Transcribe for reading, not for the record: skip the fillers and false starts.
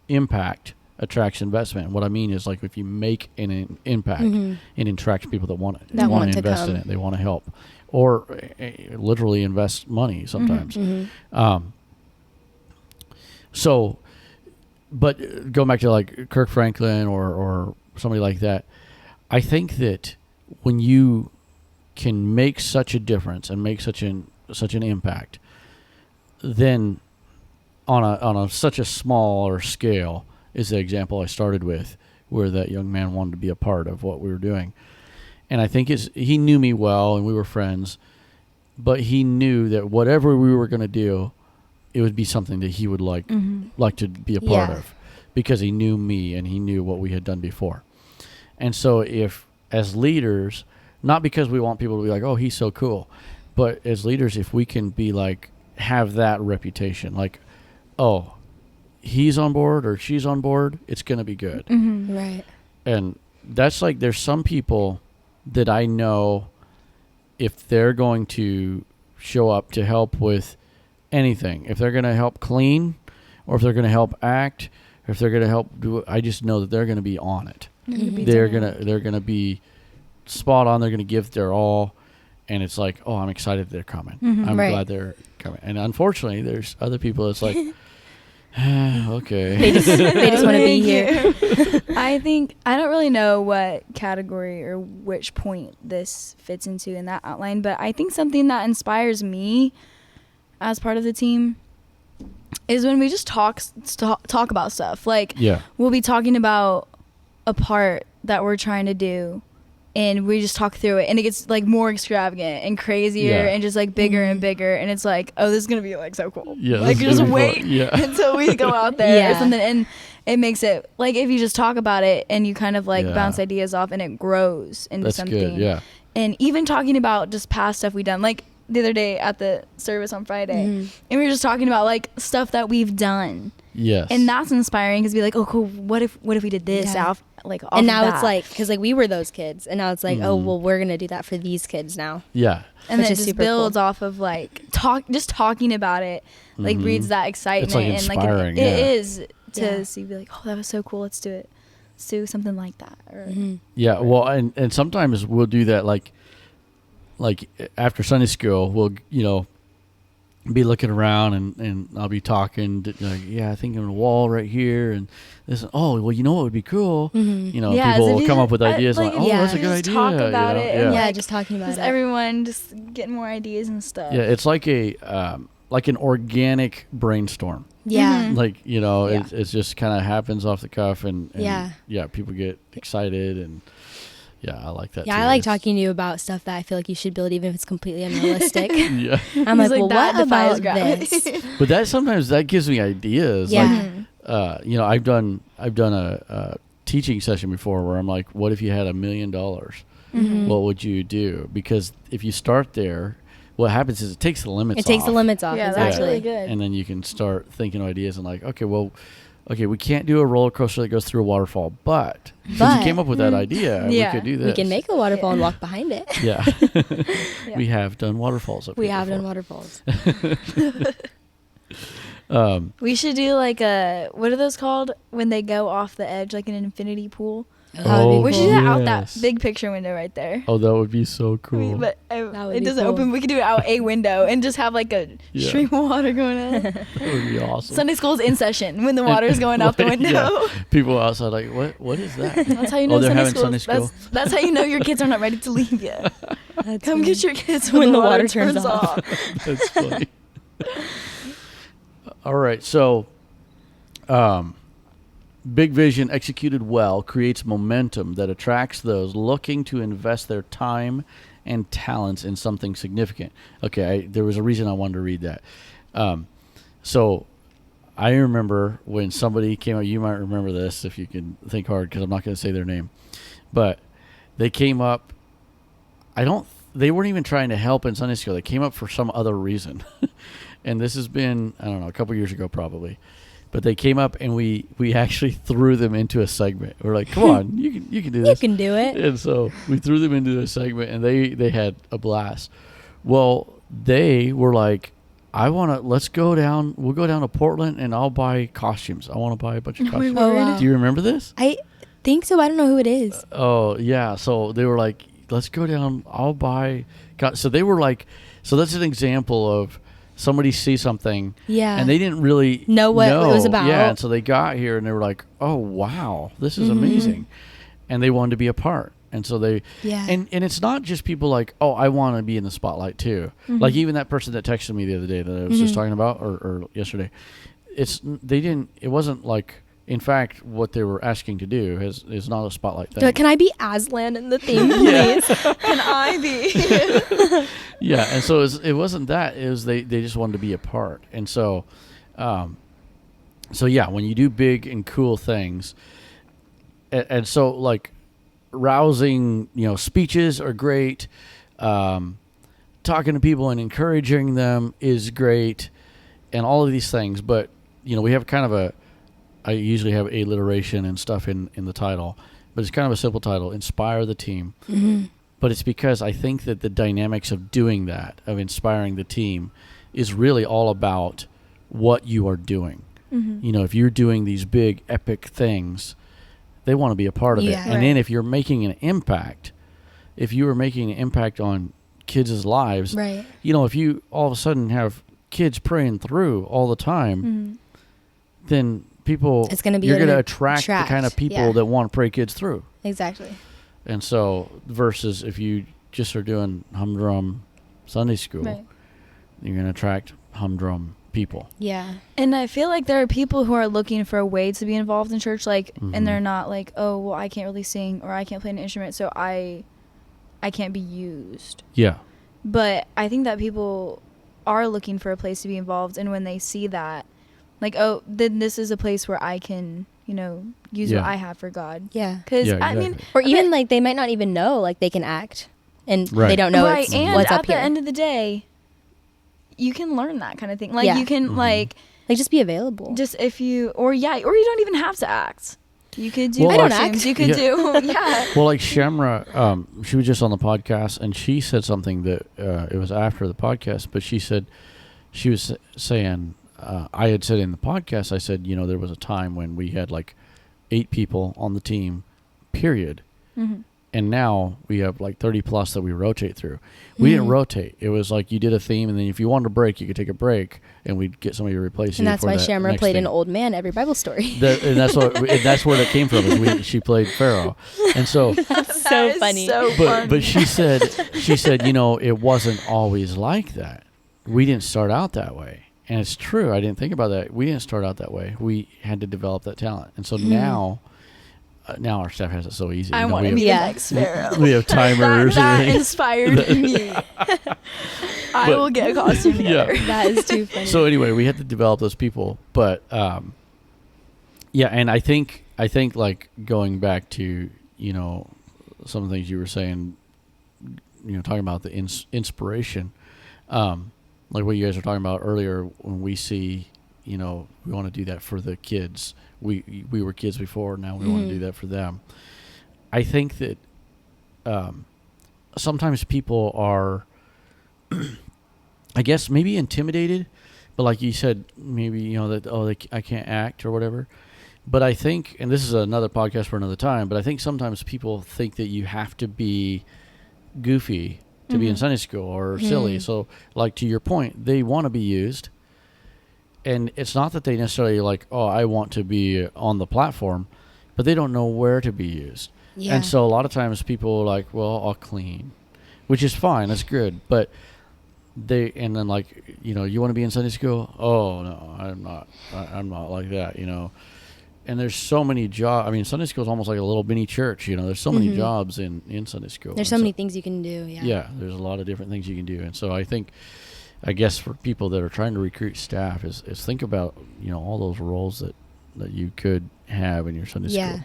impact attracts investment. What I mean is, like, if you make an impact, it attracts people that want to invest in it. They want to help, or literally invest money sometimes. So, but going back to like Kirk Franklin or somebody like that, I think that when you can make such a difference and make such an impact, then on such a smaller scale is the example I started with, where that young man wanted to be a part of what we were doing. And I think he knew me well and we were friends, but he knew that whatever we were going to do, it would be something that he would like to be a part of, because he knew me and he knew what we had done before. And so if, as leaders, not because we want people to be like, oh, he's so cool, but as leaders, if we can be like, have that reputation, like, oh, he's on board or she's on board, it's going to be good. Right. And that's like, there's some people that I know, if they're going to show up to help with anything, if they're going to help clean, or if they're going to help act, or if they're going to help do it, I just know that they're going to be on it. They're going to be spot on. They're going to give their all. And it's like, oh, I'm excited they're coming. I'm glad they're coming. And unfortunately, there's other people that's like, okay. They just want to be here. I think, I don't really know what category or which point this fits into in that outline, but I think something that inspires me as part of the team is when we just talk about stuff. Like, we'll be talking about a part that we're trying to do, and we just talk through it, and it gets like more extravagant and crazier and just like bigger and bigger, and it's like, oh, this is gonna be like so cool. Like, just wait until we go out there or something. And it makes it like, if you just talk about it and you kind of like bounce ideas off, and it grows into something. Good. And even talking about just past stuff we've done, like the other day at the service on Friday, and we were just talking about like stuff that we've done. And that's inspiring, because be like, oh, cool, what if we did this off and now it's like, because like we were those kids, and now it's like, oh, well, we're gonna do that for these kids now. And then it just builds off of like talking about it, like breeds that excitement. It's like inspiring. And like it is to see, be like, oh, that was so cool, let's do it, let's do something like that. Or, well, and sometimes we'll do that, like after Sunday school, we'll be looking around, and I'll be talking to, like, I think I'm on a wall right here, and this. Oh, well, you know what would be cool? People will come up with ideas like, oh, that's a good idea. Talk about it. And just talking about it. Everyone just getting more ideas and stuff. It's like an organic brainstorm. It's just kind of happens off the cuff, and people get excited, and I like that too. I like talking to you about stuff that I feel like you should build, even if it's completely unrealistic. I'm like, well, what about this? But that gives me ideas. I've done a teaching session before where I'm like, what if you had $1 million? What would you do? Because if you start there, what happens is it takes the limits off. Yeah, that's really good. And then you can start thinking ideas and like, okay, we can't do a roller coaster that goes through a waterfall, but since you came up with that idea, we could do this. We can make a waterfall and walk behind it. We have done waterfalls up here. We have done waterfalls. We should do like what are those called when they go off the edge, like an infinity pool? We should do that out that big picture window right there. Oh, that would be so cool. But it doesn't open. We could do it out a window and just have like a stream of water going out. That would be awesome. Sunday school's in session when the water's going out the window. People outside like, what is that? That's how you know Sunday school. That's how you know your kids are not ready to leave yet. Come get your kids when the water turns off. That's funny. All right, so big vision executed well creates momentum that attracts those looking to invest their time and talents in something significant. Okay, there was a reason I wanted to read that. So I remember when somebody came up, you might remember this if you can think hard, because I'm not going to say their name, but they came up, they weren't even trying to help in Sunday school. They came up for some other reason. And this has been, I don't know, a couple years ago probably. But they came up and we actually threw them into a segment. We're like, come on, you can do this. You can do it. And so we threw them into a segment, and they had a blast. Well, they were like, let's go down. We'll go down to Portland and I'll buy costumes. I want to buy a bunch of costumes. Oh, wow. Do you remember this? I think so. I don't know who it is. Oh, yeah. So they were like, let's go down. I'll buy. So they were like, so that's an example of somebody see something. Yeah. And they didn't really know what it was about. Yeah. And so they got here and they were like, oh, wow, this is amazing. And they wanted to be a part. And so they, and it's not just people like, oh, I want to be in the spotlight too. Like even that person that texted me the other day that I was just talking about, or yesterday, it wasn't like, in fact, what they were asking to do is not a spotlight thing. Can I be Aslan in the theme, please? Can I be? Yeah. And so it wasn't that. It was they just wanted to be a part. And so, when you do big and cool things, and so like, rousing, speeches are great. Talking to people and encouraging them is great, and all of these things. But we have kind of I usually have alliteration and stuff in the title, but it's kind of a simple title: Inspire the Team. But it's because I think that the dynamics of doing that, of inspiring the team, is really all about what you are doing. If you're doing these big epic things, they want to be a part of it. And then if you're making an impact, if you are making an impact on kids' lives, if you all of a sudden have kids praying through all the time, then you're going to attract the kind of people that want to pray kids through. Exactly. And so versus if you just are doing humdrum Sunday school, you're going to attract humdrum people. Yeah. And I feel like there are people who are looking for a way to be involved in church, like, and they're not like, oh, well, I can't really sing or I can't play an instrument, so I can't be used. Yeah. But I think that people are looking for a place to be involved, and when they see that, like, oh, then this is a place where I can, use what I have for God. Yeah. Because, exactly. I mean... Or even, like, they might not even know, like, they can act, and they don't know what's up here. And at the end of the day, you can learn that kind of thing. Like, you can, like just be available. Just if you... Or you don't even have to act. You could do costumes. You could do... Well, like Shamra, she was just on the podcast, and she said something that... it was after the podcast, but she said... She was saying... I had said in the podcast, I said, there was a time when we had like 8 people on the team, period. And now we have like 30 plus that we rotate through. We didn't rotate. It was like you did a theme, and then if you wanted a break, you could take a break, and we'd get somebody to replace you. And that's why Shamra played an old man every Bible story. And that's where it came from. She played Pharaoh, and so that's so funny. But she said, it wasn't always like that. We didn't start out that way. And it's true. I didn't think about that. We didn't start out that way. We had to develop that talent. And so now our staff has it so easy. I want to be the next Pharaoh. We have timers. that inspired me. I will get a costume together. Yeah. That is too funny. So anyway, we had to develop those people. But, and I think like going back to, some of the things you were saying, talking about the inspiration, like what you guys were talking about earlier, when we see, we want to do that for the kids. We were kids before, now we want to do that for them. I think that sometimes people are, I guess, maybe intimidated, but like you said, maybe, I can't act or whatever. But I think, and this is another podcast for another time, but I think sometimes people think that you have to be goofy to be in Sunday school or silly. So like to your point, they want to be used, and it's not that they necessarily like, oh, I want to be on the platform, but they don't know where to be used. Yeah. And so a lot of times people are like, well, I'll clean, which is fine. That's good. But and then like, you want to be in Sunday school? Oh no, I'm not like that, And there's so many jobs. I mean, Sunday school is almost like a little mini church. There's so many jobs in Sunday school. There's so many things you can do. Yeah. Yeah, there's a lot of different things you can do. And so I guess for people that are trying to recruit staff is think about, all those roles that you could have in your Sunday school.